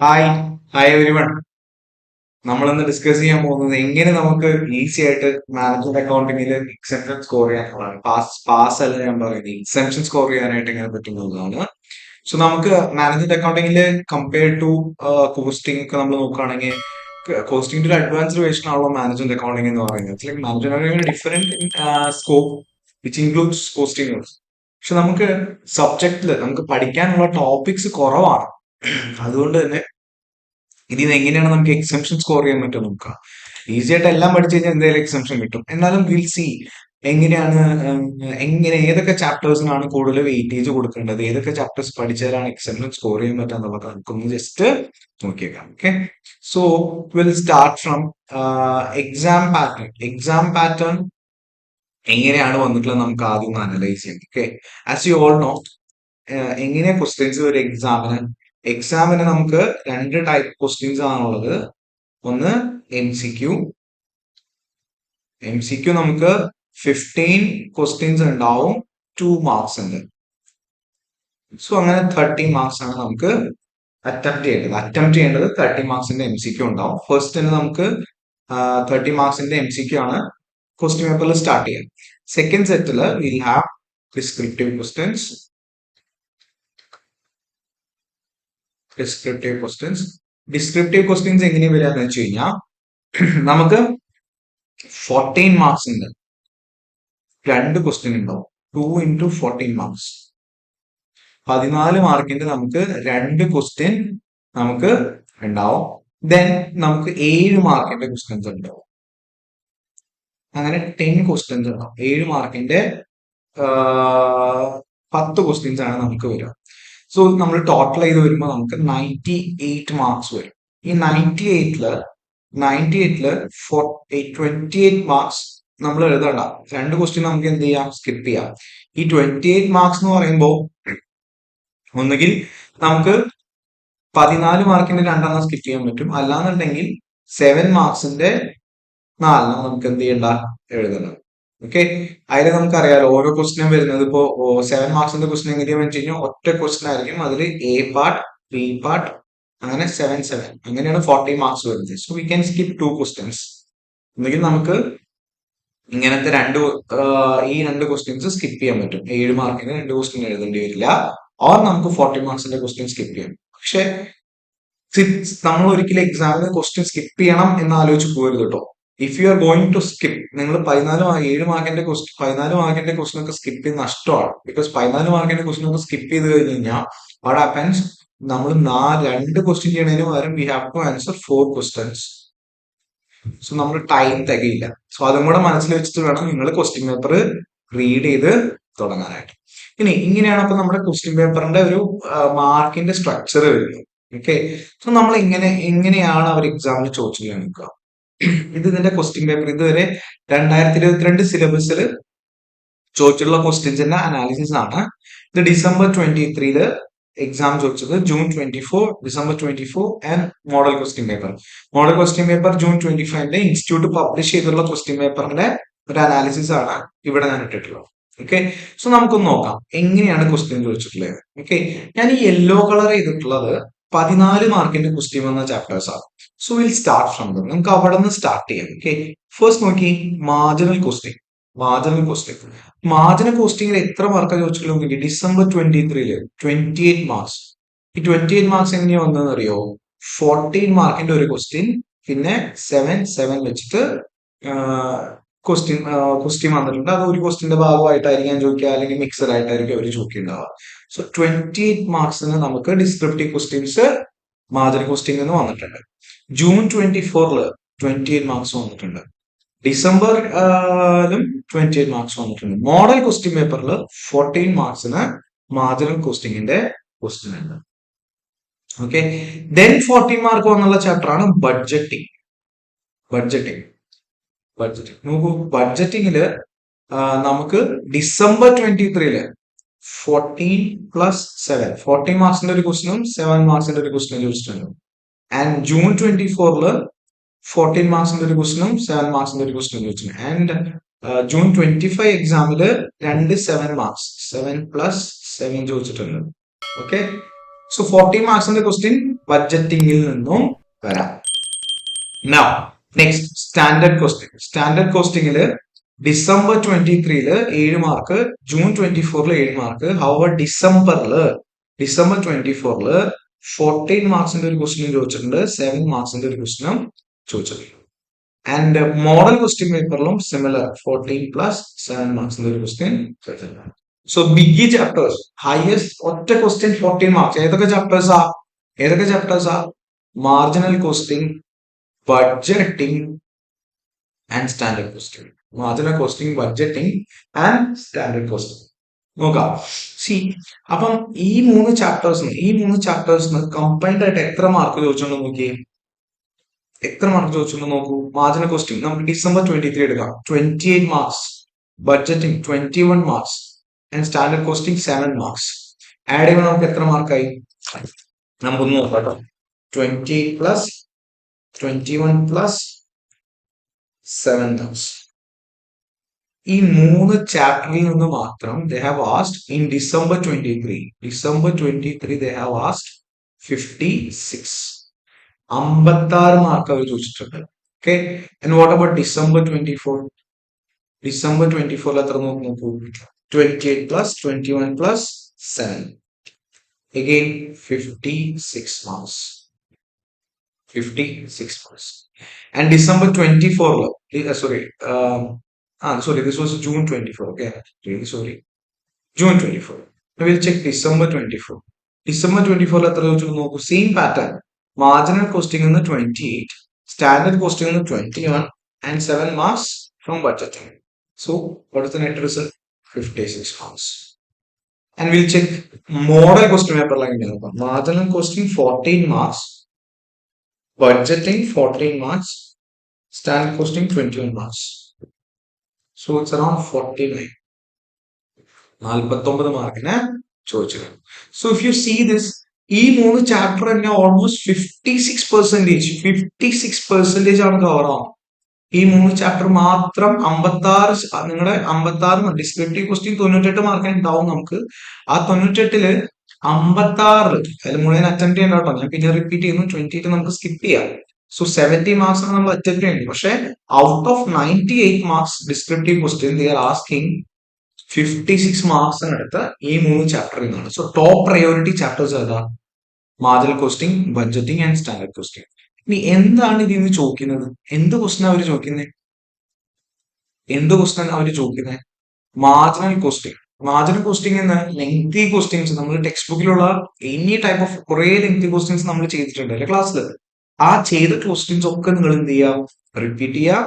Hi hi everyone. നമ്മളിന്ന് discuss ചെയ്യാൻ പോകുന്നത് എങ്ങനെ നമുക്ക് ഈസി ആയിട്ട് മാനേജ്മെന്റ് അക്കൗണ്ടിങ്ങിൽ എക്സെപ്ഷൻ സ്കോർ ചെയ്യാനുള്ളതാണ്. പാസ് അല്ല ഞാൻ പറയുന്നത്, എക്സെപ്ഷൻ സ്കോർ ചെയ്യാനായിട്ട് എങ്ങനെ പറ്റുന്നതാണ്. സോ നമുക്ക് മാനേജ്മെന്റ് അക്കൗണ്ടിങ്ങിൽ കമ്പയർ ടു കോസ്റ്റിംഗ് ഒക്കെ നമ്മൾ നോക്കുകയാണെങ്കിൽ കോസ്റ്റിംഗിന്റെ ഒരു അഡ്വാൻസ്ഡ് വേർഷൻ ആണല്ലോ മാനേജ്മെന്റ് അക്കൗണ്ടിങ് എന്ന് പറയുന്നത്. Like management accounting different scope which includes costing. പക്ഷെ നമുക്ക് സബ്ജക്റ്റില് നമുക്ക് പഠിക്കാനുള്ള ടോപ്പിക്സ് കുറവാണ്. അതുകൊണ്ട് തന്നെ ഇതിന് എങ്ങനെയാണ് നമുക്ക് എക്സംഷൻ സ്കോർ ചെയ്യാൻ പറ്റും നോക്കാം. ഈസി ആയിട്ട് എല്ലാം പഠിച്ചു കഴിഞ്ഞാൽ എന്തായാലും എക്സംഷൻ കിട്ടും. എന്നാലും വിൽ സി എങ്ങനെയാണ് ഏതൊക്കെ ചാപ്റ്റേഴ്സിനാണ് കൂടുതൽ വെയിറ്റേജ് കൊടുക്കേണ്ടത്, ഏതൊക്കെ ചാപ്റ്റേഴ്സ് പഠിച്ചാലാണ് എക്സംഷൻ സ്കോർ ചെയ്യാൻ പറ്റുക എന്നുള്ളത് നമുക്കൊന്ന് ജസ്റ്റ് നോക്കിയേക്കാം. Okay, so will start from exam pattern എങ്ങനെയാണ് വന്നിട്ടുള്ളത് നമുക്ക് ആദ്യം ഒന്ന് അനലൈസ് ചെയ്യാം. Okay, as you all know എങ്ങനെയാ ക്വസ്റ്റ്യൻസ് ഒരു എക്സാമിന് നമുക്ക് രണ്ട് ടൈപ്പ് ക്വസ്റ്റ്യൻസ് ആണുള്ളത്. ഒന്ന് എം സി ക്യു നമുക്ക് 15 ക്വസ്റ്റ്യൻസ് ഉണ്ടാവും, 2 മാർക്സ് ഉണ്ട്. സോ അങ്ങനെ 30 മാർക്സ് ആണ് നമുക്ക് അറ്റംപ്റ്റ് ചെയ്യേണ്ടത് 30 മാർക്സിന്റെ എം സി ക്യു ഉണ്ടാവും. ഫസ്റ്റ് തന്നെ നമുക്ക് 30 മാർക്സിന്റെ എം സി ക്യു ആണ് ക്വസ്റ്റ്യൻ പേപ്പറിൽ സ്റ്റാർട്ട് ചെയ്യാം. Second settle will have descriptive questions. Descriptive questions എങ്ങനെ വരികയെന്ന് വെച്ച് കഴിഞ്ഞാൽ നമുക്ക് 14 മാർക്സ് ഉണ്ട്, രണ്ട് ക്വസ്റ്റ്യൻ ഉണ്ടാവും. 2 into 14 മാർക്സ്, 14 മാർക്കിന്റെ നമുക്ക് രണ്ട് ക്വസ്റ്റ്യൻ നമുക്ക് ഉണ്ടാവും. ദെൻ നമുക്ക് 7 മാർക്കിന്റെ ക്വസ്റ്റ്യൻസ് ഉണ്ടാവും. അങ്ങനെ 10 ക്വസ്റ്റ്യൻസ് ഉണ്ടാവും. 7 മാർക്കിന്റെ 10 ക്വസ്റ്റ്യൻസ് ആണ് നമുക്ക് വരിക. സോ നമ്മൾ ടോട്ടൽ ചെയ്ത് വരുമ്പോൾ നമുക്ക് 98 മാർക്സ് വരും. ഈ 98ല് 28 മാർക്സ് നമ്മൾ എഴുതണ്ട. രണ്ട് ക്വസ്റ്റ്യൻ നമുക്ക് എന്ത് ചെയ്യാം, സ്കിപ്പ് ചെയ്യാം. ഈ 28 മാർക്സ് എന്ന് പറയുമ്പോൾ ഒന്നുകിൽ നമുക്ക് 14 മാർക്കിന്റെ രണ്ടെണ്ണം സ്കിപ്പ് ചെയ്യാൻ പറ്റും, അല്ലാന്നുണ്ടെങ്കിൽ 7 മാർക്സിന്റെ 4 നമുക്ക് എന്ത് ചെയ്യണ്ട, എഴുതണം. ഓക്കെ, അതിൽ നമുക്കറിയാലോ ഓരോ ക്വസ്റ്റിനും വരുന്നത്. ഇപ്പോ 7 മാർക്സിന്റെ ക്വസ്റ്റൻ എങ്ങനെയാ വെച്ച് കഴിഞ്ഞാൽ ഒറ്റ ക്വസ്റ്റൻ ആയിരിക്കും. അതിൽ എ പാർട്ട്, ബി പാർട്ട്, അങ്ങനെ 7 അങ്ങനെയാണ് 40 മാർക്സ് വരുന്നത്. So we can skip 2 questions. ഒന്നുകിൽ നമുക്ക് ഇങ്ങനത്തെ ഈ രണ്ട് ക്വസ്റ്റ്യൻസ് സ്കിപ്പ് ചെയ്യാൻ പറ്റും. 7 മാർക്കിന് രണ്ട് ക്വസ്റ്റ്യൻ എഴുതേണ്ടി വരില്ല. ഓർ നമുക്ക് 40 മാർക്സിന്റെ ക്വസ്റ്റ്യൻ സ്കിപ്പ് ചെയ്യാം. പക്ഷെ നമ്മൾ ഒരിക്കലും എക്സാമിന് ക്വസ്റ്റ്യൻ സ്കിപ്പ് ചെയ്യണം എന്ന് ആലോചിച്ച് പോകരുത് കേട്ടോ. If you are going to skip, നിങ്ങൾ 7 മാർക്കിന്റെ ക്വസ്റ്റ്യൻ ഒക്കെ സ്കിപ്പ് ചെയ്ത് നഷ്ടമാണ്. ബിക്കോസ് 14 മാർക്കിന്റെ ക്വസ്റ്റ്യൻ ഒക്കെ സ്കിപ്പ് ചെയ്ത് കഴിഞ്ഞ് കഴിഞ്ഞാൽ വാട്ട് ഹാപ്പൻസ്, നമ്മൾ രണ്ട് ക്വസ്റ്റ്യൻ ചെയ്യണതിന് പകരം we have to answer 4 questions. So നമ്മൾ ടൈം തികയില്ല. സോ അതും കൂടെ മനസ്സിൽ വെച്ചിട്ട് വേണം നിങ്ങൾ ക്വസ്റ്റ്യൻ പേപ്പർ റീഡ് ചെയ്ത് തുടങ്ങാനായിട്ട്. ഇനി ഇങ്ങനെയാണ് അപ്പൊ നമ്മുടെ ക്വസ്റ്റ്യൻ പേപ്പറിന്റെ ഒരു മാർക്കിന്റെ സ്ട്രക്ചർ വരുന്നത്. ഓക്കെ, സോ നമ്മൾ എങ്ങനെയാണ് അവർ എക്സാമിന് ചോദിച്ചു നിൽക്കുക. ഇതിന്റെ ക്വസ്റ്റ്യൻ പേപ്പർ ഇതുവരെ 2022 സിലബസിൽ ചോദിച്ചിട്ടുള്ള ക്വസ്റ്റ്യൻസിന്റെ അനാലിസിസ് ആണ്. ഇത് ഡിസംബർ 23 എക്സാം ചോദിച്ചത്, June 24, December 24 and model question paper June 25 institute publish ചെയ്തിട്ടുള്ള ക്വസ്റ്റ്യൻ പേപ്പറിന്റെ ഒരു അനാലിസിസ് ആണ് ഇവിടെ ഞാൻ ഇട്ടിട്ടുള്ളത്. ഓക്കെ, സോ നമുക്കൊന്ന് നോക്കാം എങ്ങനെയാണ് ക്വസ്റ്റ്യൻ ചോദിച്ചിട്ടുള്ളത്. ഓക്കെ, ഞാൻ ഈ യെല്ലോ കളർ ചെയ്തിട്ടുള്ളത് 14 മാർക്കിന്റെ ക്വസ്റ്റ്യൻ വന്ന ചാപ്റ്റേഴ്സ് ആണ്. So will start from them. നമുക്ക് അവിടെ നിന്ന് സ്റ്റാർട്ട് ചെയ്യാം. ഓക്കെ, ഫസ്റ്റ് നോക്കി മാർജിനൽ കോസ്റ്റിംഗിൽ എത്ര മാർക്ക് ചോദിച്ചിട്ടുണ്ടെങ്കിൽ ഡിസംബർ 23 28 മാർക്സ്. ഈ 28 മാർക്സ് എങ്ങനെയാ വന്നതെന്ന് അറിയോ? 14 മാർക്കിന്റെ ഒരു ക്വസ്റ്റ്യൻ, പിന്നെ 7 വെച്ചിട്ട് ക്വസ്റ്റ്യൻ വന്നിട്ടുണ്ട്. അത് ഒരു ക്വസ്റ്റ്യന്റെ ഭാഗമായിട്ടായിരിക്കും ചോദിക്കുക, അല്ലെങ്കിൽ മിക്സഡ് ആയിട്ടായിരിക്കും അവർ ചോദിക്കുന്നുണ്ടാവുക. സോ 28 മാർക്സിന് നമുക്ക് ഡിസ്ക്രിപ്റ്റീവ് ക്വസ്റ്റ്യൻസ് മാർജിനൽ കോസ്റ്റിംഗ് എന്ന് വന്നിട്ടുണ്ട്. ജൂൺ 24 28 മാർക്സ് വന്നിട്ടുണ്ട്. ഡിസംബറിലും 28 മാർക്സ് വന്നിട്ടുണ്ട്. മോഡൽ ക്വസ്റ്റ്യൻ പേപ്പറിൽ 14 മാർക്സിന് മാർജിനൽ കോസ്റ്റിംഗിന്റെ ക്വസ്റ്റ്യൻ ഉണ്ട്. ഓക്കെ, ദെൻ 14 മാർക്ക് വന്നുള്ള ചാപ്റ്റർ ആണ് ബഡ്ജറ്റിംഗ്. നോക്കൂ, ബഡ്ജറ്റിംഗില് നമുക്ക് ഡിസംബർ 23 14 മാർക്സിന്റെ ഒരു ക്വസ്റ്റ്യനും 7 മാർക്സിന്റെ ഒരു ക്വസ്റ്റ്യനും ചോദിച്ചിട്ടുണ്ട്. ആൻഡ് ജൂൺ 24 14 മാർക്സിന്റെ ഒരു ക്വസ്റ്റ്യനും 7 മാർക്സിന്റെ ഒരു ക്വസ്റ്റ്യനും ചോദിച്ചിട്ടുണ്ട്. ആൻഡ് ജൂൺ 25 എക്സാമില് 7 മാർക്സ് 7+7 ചോദിച്ചിട്ടുണ്ട്. ഓക്കെ, സോ 14 മാർക്സിന്റെ ക്വസ്റ്റ്യൻ ബഡ്ജറ്റിംഗിൽ നിന്നും വരാം. Now, next standard question. Standard ക്വസ്റ്റ്യനിൽ December 23 7 mark, June 24 7 mark. However December 24 14 മാർക്സിന്റെ ഒരു ക്വസ്റ്റ്യൻ ചോദിച്ചിട്ടുണ്ട്, 7 മാർക്സിന്റെ ഒരു ക്വസ്റ്റ്യനും ചോദിച്ചിട്ടുണ്ട്. ആൻഡ് മോഡൽ ക്വസ്റ്റ്യൻ പേപ്പറിലും സിമിലർ 14 പ്ലസ് 7 മാർക്സിന്റെ ഒരു ക്വസ്റ്റ്യൻ ചോദിച്ചിട്ടുണ്ട്. സോ ബിഗി ചാപ്റ്റേഴ്സ് ഹയസ്റ്റ് ഒറ്റ ക്വസ്റ്റ്യൻ 14 മാർക്സ്. ഏതൊക്കെ ചാപ്റ്റേഴ്സാ? Marginal costing, budgeting and standard costing. Marginal costing, budgeting and standard costing. നോക്കാം. അപ്പം ഈ മൂന്ന് ചാപ്റ്റേഴ്സിന് കമ്പൈൻഡ് ആയിട്ട് എത്ര മാർക്ക് ചോദിച്ചോണ്ട് നോക്കിയേ. നോക്കൂ. മാർജിനൽ കോസ്റ്റിംഗ് നമുക്ക് ഡിസംബർ 23 എടുക്കാം, 28 marks. Budgeting 21 marks and standard costing 7 marks. Add ചെയ്യുമ്പോൾ നമുക്ക് എത്ര മാർക്കായി നമുക്കൊന്ന് നോക്കാം. 28 പ്ലസ് 21 പ്ലസ് 7 മാർക്സ്. ഈ മൂന്ന് ചാപ്റ്ററിൽ നിന്ന് മാത്രം they have asked in December 23 they have asked 56 mark അവർ ചോദിച്ചിട്ടുണ്ട്. Okay. And what about December 24 എത്ര നോക്കൂ. 28 plus 21 plus 7 again 56 marks. And December 24 this was June 24. Okay, really sorry. June 24. Now we'll check December 24. December 24 എത്ര ചോദിച്ചു നോക്കൂ. Same pattern. Marginal costing 28, standard costing 21 and 7 marks from budgeting. So what is the net result? 56 marks. And we'll check model question paper like marginal costing 14 marks, budgeting 14 marks, standard costing 21 marks. So it's around 49. 49 മാർക്കിന് ചോദിച്ചിട്ടുണ്ട്. So if you see this, ഈ മൂന്ന് chapter തന്നെ almost 56% ആണ് cover ആവും. ഈ മൂന്ന് chapter മാത്രം 56, നിങ്ങളുടെ 56 ഡിസ്ക്രിപ്റ്റീവ് ക്വസ്റ്റ്യൻ 98 മാർക്കിന് ഉണ്ടാവും നമുക്ക്. ആ 98-ല് 56 അതിൽ മുഴുവൻ അറ്റംപ്റ്റ് ചെയ്യണ്ട കേട്ടോ. ഞാൻ പിന്നെ റിപ്പീറ്റ് ചെയ്യുന്നു, 28 നമുക്ക് സ്കിപ്പ് ചെയ്യാം. സോ 70 മാർക്സ് ആണ് നമ്മൾ അറ്റംപ്റ്റ് ചെയ്യേണ്ടത്. പക്ഷെ out of 98 marks descriptive question they are asking 56 marks എടുത്ത ഈ മൂന്ന് ചാപ്റ്ററിൽ നിന്നാണ്. സോ ടോപ്പ് പ്രയോറിറ്റി ചാപ്റ്റേഴ്സ് ഏതാ? Marginal costing, budgeting and standard costing. ഇനി എന്താണ് ഇതിൽ നിന്ന് ചോദിക്കുന്നത്? എന്ത് ക്വസ്റ്റ്യൻ അവർ ചോദിക്കുന്നത്? Marginal costing. മാർജിനൽ കോസ്റ്റിംഗ് എന്ന ലെങ്തി ക്വസ്റ്റ്യൻസ് നമ്മൾ ടെക്സ്റ്റ് ബുക്കിലുള്ള എനി ടൈപ്പ് ഓഫ് കുറെ ലെങ്തി ക്വസ്റ്റ്യൻസ് നമ്മൾ ചെയ്തിട്ടുണ്ട് അല്ലെ ക്ലാസ്സിൽ. ആ ചെയ്ത ക്വസ്റ്റ്യൻസ് ഒക്കെ നിങ്ങൾ എന്ത് ചെയ്യുക? റിപ്പീറ്റ് ചെയ്യുക.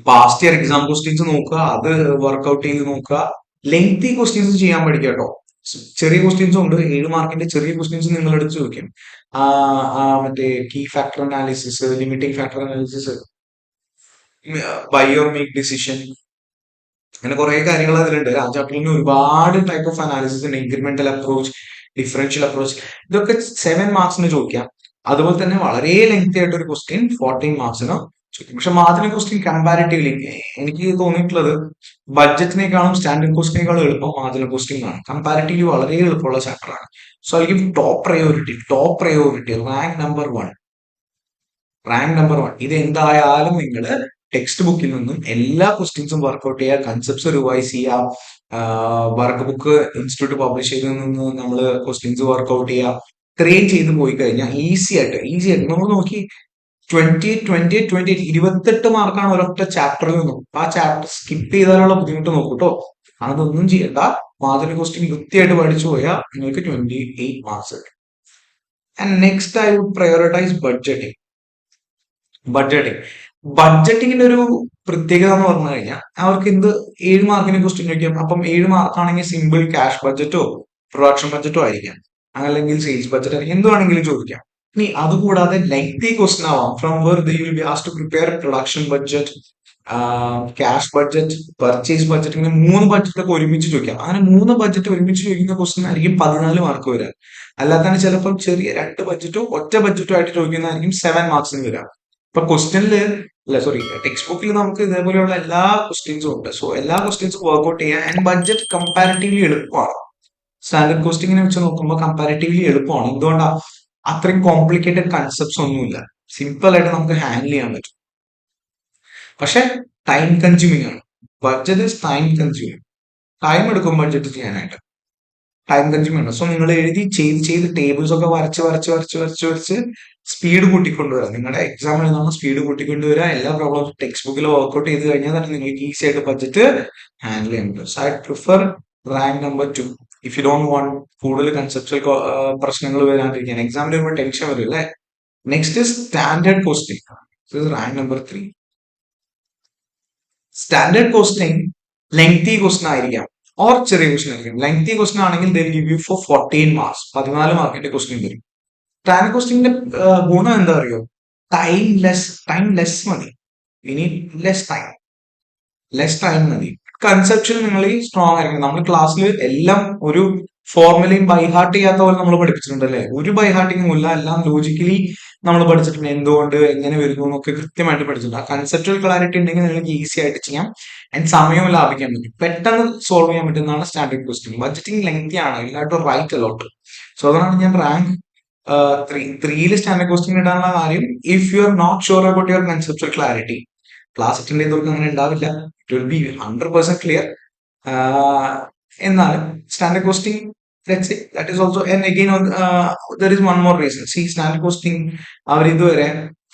പാസ്റ്റ് ഇയർ എക്സാം ക്വസ്റ്റ്യൻസ് നോക്കുക, അത് വർക്ക്ഔട്ട് ചെയ്ത് നോക്കുക. ലെങ്തി ക്വസ്റ്റ്യൻസ് ചെയ്യാൻ പഠിക്കുക കേട്ടോ. ചെറിയ ക്വസ്റ്റ്യൻസും ഉണ്ട്, 7 മാർക്കിന്റെ ചെറിയ ക്വസ്റ്റ്യൻസ് നിങ്ങൾ എടുത്ത് ചോദിക്കും. മറ്റേ key factor analysis, limiting factor analysis, buy or make decision, അങ്ങനെ കുറെ കാര്യങ്ങൾ അതിലുണ്ട്. ആ ചാപ്റ്ററിന് ഒരുപാട് ടൈപ്പ് ഓഫ് അനാലിസിസ് ഉണ്ട്. ഇൻക്രിമെന്റൽ അപ്രോച്ച്, ഡിഫറൻഷ്യൽ അപ്രോച്ച്, ഇതൊക്കെ 7 മാർക്സിന് ചോദിക്കാം. അതുപോലെ തന്നെ വളരെ ലെങ്തി ആയിട്ട് ഒരു ക്വസ്റ്റ്യൻ 14 മാർക്സിന് ചോദിക്കും. പക്ഷെ മാർജിനൽ ക്വസ്റ്റ്യൻ കമ്പാരിറ്റീവ്ലി എനിക്ക് തോന്നിയിട്ടുള്ളത് ബഡ്ജറ്റിനേക്കാളും സ്റ്റാൻഡേർഡ് ക്വസ്റ്റിനേക്കാളും എളുപ്പം മാർജിനൽ ക്വസ്റ്റ്യൻ ആണ്. കമ്പാരിറ്റീവ്ലി വളരെ എളുപ്പമുള്ള ചാപ്റ്റർ ആണ്. So I give top priority rank number 1. ഇത് എന്തായാലും നിങ്ങൾ ടെക്സ്റ്റ് ബുക്കിൽ നിന്നും എല്ലാ ക്വസ്റ്റ്യൻസും വർക്ക്ഔട്ട് ചെയ്യുക, കൺസെപ്റ്റ്സ് റിവൈസ് ചെയ്യുക, വർക്ക് ബുക്ക് ഇൻസ്റ്റിറ്റ്യൂട്ട് പബ്ലിഷ് ചെയ്ത് നിന്ന് നമ്മൾ ക്വസ്റ്റ്യൻസ് വർക്ക്ഔട്ട് ചെയ്യുക. ഇത്രയും ചെയ്ത് പോയി കഴിഞ്ഞാൽ ഈസി ആയിട്ട് നമ്മൾ നോക്കി 28 മാർക്കാണ് ഒരൊറ്റ ചാപ്റ്ററിൽ നിന്നും. ആ ചാപ്റ്റർ സ്കിപ്പ് ചെയ്താലുള്ള ബുദ്ധിമുട്ട് നോക്കൂട്ടോ. അതൊന്നും ചെയ്യണ്ട. മാർജിനൽ ക്വസ്റ്റ്യൻ വൃത്തിയായിട്ട് പഠിച്ചു പോയാൽ നിങ്ങൾക്ക് 28 മാർക്സ് കിട്ടും. And next I would prioritise ബഡ്ജറ്റിങ്ങിന്റെ ഒരു പ്രത്യേകത എന്ന് പറഞ്ഞു കഴിഞ്ഞാൽ അവർക്ക് 7 മാർക്കിന് ക്വസ്റ്റ്യൻ ചോദിക്കാം. അപ്പം 7 മാർക്കാണെങ്കിൽ സിമ്പിൾ ക്യാഷ് ബഡ്ജറ്റോ പ്രൊഡക്ഷൻ ബഡ്ജറ്റോ ആയിരിക്കാം, അല്ലെങ്കിൽ സെയിൽസ് ബഡ്ജറ്റ് ആയിരിക്കും, എന്ത് വേണമെങ്കിലും ചോദിക്കാം. ഇനി അതുകൂടാതെ ലെങ്തി ക്വസ്റ്റ്യൻ ആവാം. From where they will be asked to prepare production budget, cash budget, purchase budget, ഇങ്ങനെ 3 ബഡ്ജറ്റ് ഒക്കെ ഒരുമിച്ച് ചോദിക്കാം. അങ്ങനെ 3 ബഡ്ജറ്റ് ഒരുമിച്ച് ചോദിക്കുന്ന ക്വസ്റ്റ്യൻ ആയിരിക്കും 14 മാർക്ക് വരിക. അല്ലാതെ ചിലപ്പോൾ ചെറിയ 2 ബഡ്ജറ്റോ ഒറ്റ ബഡ്ജറ്റോ ആയിട്ട് ചോദിക്കുന്നതായിരിക്കും 7 മാർക്സിന് വരിക. ഇപ്പൊ ടെക്സ്റ്റ് ബുക്കിൽ നമുക്ക് ഇതേപോലെയുള്ള എല്ലാ ക്വസ്റ്റ്യൻസും ഉണ്ട്. സോ എല്ലാ ക്വസ്റ്റ്യൻസും വർക്ക്ഔട്ട് ചെയ്യാൻ. ആൻഡ് ബഡ്ജറ്റ് കമ്പാരിറ്റീവ്ലി എളുപ്പമാണ്. സ്റ്റാൻഡേർഡ് കോസ്റ്റിങ്ങിനെ വെച്ച് നോക്കുമ്പോൾ കമ്പാരിറ്റീവ്ലി എളുപ്പമാണ്. എന്തുകൊണ്ടാണ്? അത്രയും കോംപ്ലിക്കേറ്റഡ് കൺസെപ്റ്റ്സ് ഒന്നുമില്ല, സിമ്പിൾ ആയിട്ട് നമുക്ക് ഹാൻഡിൽ ചെയ്യാൻ പറ്റും. പക്ഷെ ടൈം കൺസ്യൂമിംഗ് ആണ്. Budget is time consuming. Time എടുക്കും ബഡ്ജറ്റ് ചെയ്യാനായിട്ട്, ടൈം കൺസ്യൂമിംഗ് ആണ്. സോ നിങ്ങൾ എഴുതി ചെയ്ത് ടേബിൾസ് ഒക്കെ വരച്ച് സ്പീഡ് കൂട്ടിക്കൊണ്ടുവരാം. നിങ്ങളുടെ എക്സാം എഴുതുന്ന സ്പീഡ് കൂട്ടിക്കൊണ്ടുവരാം. എല്ലാ പ്രോബ്ലംസും ടെക്സ്റ്റ് ബുക്കിൽ വർക്ക്ഔട്ട് ചെയ്ത് കഴിഞ്ഞാൽ തന്നെ നിങ്ങൾക്ക് ഈസി ആയിട്ട് ബഡ്ജറ്റ് ഹാൻഡിൽ ചെയ്യാൻ പറ്റും. So I prefer rank number 2 if you don't want കൂടുതൽ കൺസെപ്ച്വൽ പ്രശ്നങ്ങൾ വരാണ്ടിരിക്കാൻ. എക്സാമിന് വരുമ്പോൾ ടെൻഷൻ വരും അല്ലേ. Next standard costing, rank number 3. Standard costing lengthy question ആയിരിക്കാം ഓർ ചെറിയ ക്വസ്റ്റൻ ആയിരിക്കും. ലെങ്തി ക്വസ്റ്റൻ ആണെങ്കിൽ ദേ ഗിവ് യു ഫോർ 14 മാർക്സ്, 14 മാർക്കിന്റെ ക്വസ്റ്റൻ വരും. സ്റ്റാൻഡേർഡ് കോസ്റ്റിംഗിന്റെ ഗുണം എന്താ അറിയോ? ടൈം ലെസ് മതി. ഇനി ലെസ് ടൈം മതി. കൺസെപ്ഷൻ നിങ്ങൾ സ്ട്രോങ് ആയിരിക്കും. നമ്മൾ ക്ലാസ്സിൽ എല്ലാം ഒരു ഫോർമുലയും ബൈഹാർട്ട് ചെയ്യാത്ത പോലെ നമ്മൾ പഠിപ്പിച്ചിട്ടുണ്ട് അല്ലേ. ഒരു ബൈഹാർട്ടിങ്ങും ഇല്ല, എല്ലാം ലോജിക്കലി നമ്മൾ പഠിച്ചിട്ടുണ്ട്. എന്തുകൊണ്ട് എങ്ങനെ വരുന്നു എന്നൊക്കെ കൃത്യമായിട്ട് പഠിച്ചിട്ടുണ്ട്. ആ കൺസെപ്റ്റൽ ക്ലാരിറ്റി ഉണ്ടെങ്കിൽ നിങ്ങൾക്ക് ഈസി ആയിട്ട് ചെയ്യാം ആൻഡ് സമയവും ലാഭിക്കാൻ പറ്റും. പെട്ടെന്ന് സോൾവ് ചെയ്യാൻ പറ്റുന്നതാണ് സ്റ്റാൻഡേർഡ് ക്വസ്റ്റ്യൻ. ബഡ്ജറ്റിംഗ് ലെങ്തി ആണ്, ഇല്ലാട്ട് റൈറ്റ് അലോട്ട്. സോ അതാണ് ഞാൻ റാങ്ക് 3 സ്റ്റാൻഡേർഡ് ക്വസ്റ്റ്യൻ ഇടാനുള്ള കാര്യം. If you are not sure about your conceptual clarity, class attend ചെയ്തവർക്ക് അങ്ങനെ ഉണ്ടാവില്ല. It will be 100% clear. എന്നാൽ standard costing, let's say that is also, and again there is one more reason. See, standard costing അവർ ഇതുവരെ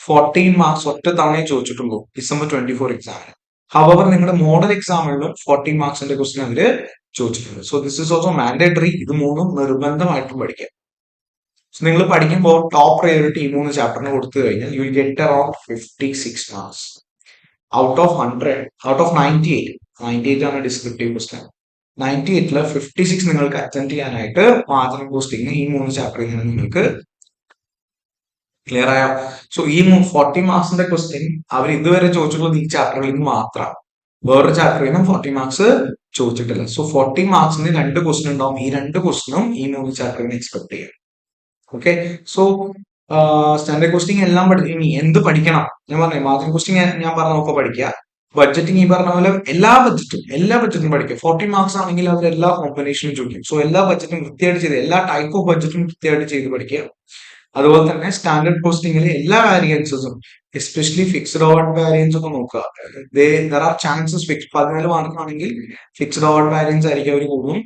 14 marks ഒറ്റ തവണയെ ചോദിച്ചിട്ടുള്ളൂ December 24 എക്സാമിന്. Hour നിങ്ങളുടെ model എക്സാമിലും 14 മാർക്സിന്റെ question അവര് ചോദിച്ചിട്ടുണ്ട്. So this is also mandatory. ഇത് മൂന്നും നിർബന്ധമായിട്ടും പഠിക്കാം. സോ നിങ്ങൾ പഠിക്കുമ്പോൾ ടോപ്പ് പ്രയോറിറ്റി ഈ 3 ചാപ്റ്ററിന് കൊടുത്തു കഴിഞ്ഞാൽ U will get around 56 marks out of 100, out of 98 ആണ് ഡിസ്ക്രിപ്റ്റീവ് ക്വസ്റ്റ്യൻ. 98ല് 56 നിങ്ങൾക്ക് അറ്റൻഡ് ചെയ്യാനായിട്ട് മാത്രം കോസ്റ്റിംഗ് ഈ 3 ചാപ്റ്ററിൽ നിന്ന് നിങ്ങൾക്ക് ക്ലിയർ ആയോ? സോ ഈ 40 മാർക്സിന്റെ ക്വസ്റ്റ്യൻ അവർ ഇതുവരെ ചോദിച്ചിട്ടുള്ളത് ഈ ചാപ്റ്ററിൽ നിന്ന് മാത്രമാണ്. വേറൊരു ചാപ്റ്ററിൽ നിന്നും 40 മാർക്സ് ചോദിച്ചിട്ടില്ല. സോ 40 മാർക്സിന് 2 ക്വസ്റ്റ്യൻ ഉണ്ടാവും. ഈ 2 ക്വസ്റ്റ്യനും ഈ 3 ചാപ്റ്ററിന് എക്സ്പെക്ട് ചെയ്യാം. ഓക്കെ, സോ സ്റ്റാൻഡേർഡ് കോസ്റ്റിംഗ് എല്ലാം ഇനി എന്ത് പഠിക്കണം? ഞാൻ പറഞ്ഞു മാർജിൻ കോസ്റ്റിംഗ് ഞാൻ പറഞ്ഞൊക്കെ പഠിക്കുക. ബഡ്ജറ്റിംഗ് ഈ പറഞ്ഞ പോലെ എല്ലാ ബഡ്ജറ്റും പഠിക്കും. 40 മാർക്സ് ആണെങ്കിൽ അവർ എല്ലാ കോമ്പിനേഷനും ചോദിക്കും. സോ എല്ലാ ബഡ്ജറ്റും കൃത്യമായിട്ട് ചെയ്ത്, എല്ലാ ടൈപ്പ് ഓഫ് ബഡ്ജറ്റും കൃത്യമായിട്ട് ചെയ്ത് പഠിക്കുക. അതുപോലെ തന്നെ സ്റ്റാൻഡേർഡ് കോസ്റ്റിംഗിൽ എല്ലാ വാരിയൻസും, എസ്പെഷ്യലി ഫിക്സ്ഡ് ഓവർ വാരിയൻസ് ഒക്കെ നോക്കുക. ദർ ആർ ചാൻസസ് 14 മാർക്കാണെങ്കിൽ ഫിക്സ്ഡ് ഓവർ വാരിയൻസ് ആയിരിക്കും അവർ കൂടും.